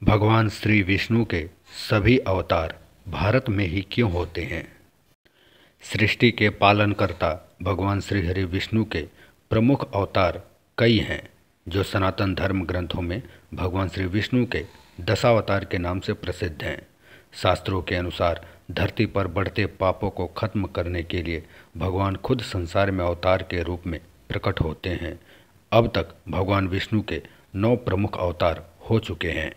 भगवान श्री विष्णु के सभी अवतार भारत में ही क्यों होते हैं? सृष्टि के पालनकर्ता भगवान श्री हरि विष्णु के प्रमुख अवतार कई हैं, जो सनातन धर्म ग्रंथों में भगवान श्री विष्णु के दशावतार के नाम से प्रसिद्ध हैं। शास्त्रों के अनुसार धरती पर बढ़ते पापों को खत्म करने के लिए भगवान खुद संसार में अवतार के रूप में प्रकट होते हैं। अब तक भगवान विष्णु के 9 प्रमुख अवतार हो चुके हैं।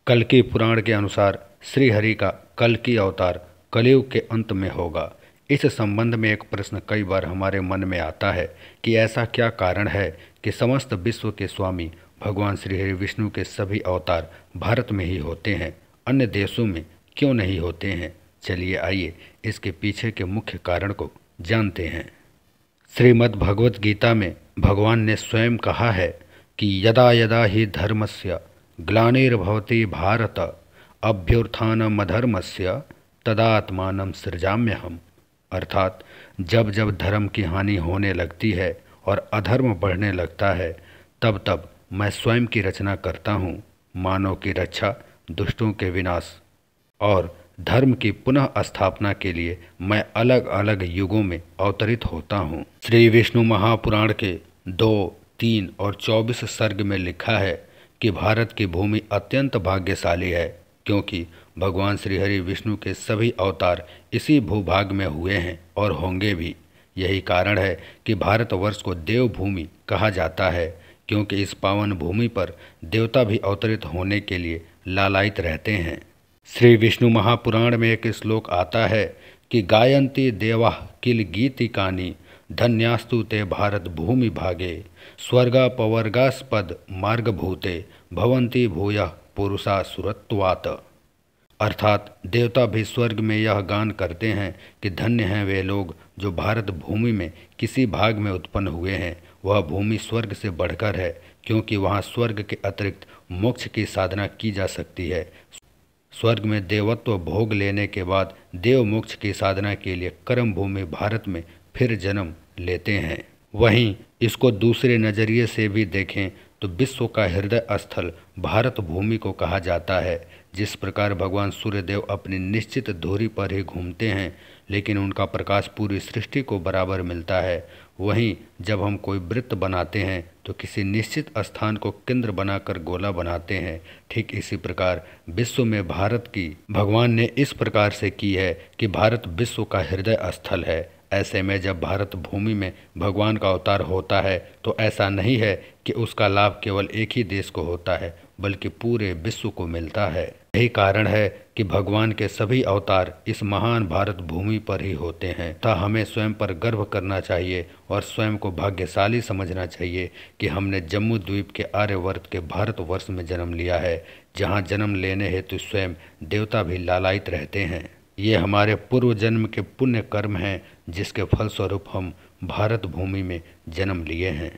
कल्कि पुराण के अनुसार श्री हरि का कल्कि अवतार कलयुग के अंत में होगा। इस संबंध में एक प्रश्न कई बार हमारे मन में आता है कि ऐसा क्या कारण है कि समस्त विश्व के स्वामी भगवान श्री हरि विष्णु के सभी अवतार भारत में ही होते हैं, अन्य देशों में क्यों नहीं होते हैं? चलिए आइए इसके पीछे के मुख्य कारण को जानते हैं। श्रीमद् भगवत गीता में भगवान ने स्वयं कहा है कि यदा यदा ही धर्मस्य ग्लानिर्भवति भारत अभ्युत्थानमधर्मस्य तदात्मानं सृजाम्यहम्। अर्थात जब जब धर्म की हानि होने लगती है और अधर्म बढ़ने लगता है, तब तब मैं स्वयं की रचना करता हूँ, मानव की रक्षा, दुष्टों के विनाश और धर्म की पुनः स्थापना के लिए मैं अलग अलग युगों में अवतरित होता हूँ। श्री विष्णु महापुराण के 2, 3 और 24 सर्ग में लिखा है कि भारत की भूमि अत्यंत भाग्यशाली है, क्योंकि भगवान श्री हरि विष्णु के सभी अवतार इसी भूभाग में हुए हैं और होंगे भी। यही कारण है कि भारतवर्ष को देवभूमि कहा जाता है, क्योंकि इस पावन भूमि पर देवता भी अवतरित होने के लिए लालायित रहते हैं। श्री विष्णु महापुराण में एक श्लोक आता है कि गायन्ति देवाः किल गीतिकानि धन्यास्तु ते भारत भूमि भागे स्वर्गापवर्गास्पद मार्गभूते भवन्ति भूयः पुरुषा सुरत्वात्। अर्थात देवता भी स्वर्ग में यह गान करते हैं कि धन्य हैं वे लोग जो भारत भूमि में किसी भाग में उत्पन्न हुए हैं। वह भूमि स्वर्ग से बढ़कर है, क्योंकि वहाँ स्वर्ग के अतिरिक्त मोक्ष की साधना की जा सकती है। स्वर्ग में देवत्व भोग लेने के बाद देव मोक्ष की साधना के लिए कर्म भूमि भारत में फिर जन्म लेते हैं। वहीं इसको दूसरे नज़रिए से भी देखें तो विश्व का हृदय स्थल भारत भूमि को कहा जाता है। जिस प्रकार भगवान सूर्यदेव अपनी निश्चित धुरी पर ही घूमते हैं, लेकिन उनका प्रकाश पूरी सृष्टि को बराबर मिलता है, वहीं जब हम कोई वृत्त बनाते हैं तो किसी निश्चित स्थान को केंद्र बनाकर गोला बनाते हैं। ठीक इसी प्रकार विश्व में भारत की भगवान ने इस प्रकार से की है कि भारत विश्व का हृदय स्थल है। ऐसे में जब भारत भूमि में भगवान का अवतार होता है तो ऐसा नहीं है कि उसका लाभ केवल एक ही देश को होता है, बल्कि पूरे विश्व को मिलता है। यही कारण है कि भगवान के सभी अवतार इस महान भारत भूमि पर ही होते हैं। तथा हमें स्वयं पर गर्व करना चाहिए और स्वयं को भाग्यशाली समझना चाहिए कि हमने जम्मू द्वीप के आर्यवर्त के भारतवर्ष में जन्म लिया है, जहाँ जन्म लेने हेतु स्वयं देवता भी लालायित रहते हैं। ये हमारे पूर्व जन्म के पुण्य कर्म हैं, जिसके फलस्वरूप हम भारत भूमि में जन्म लिए हैं।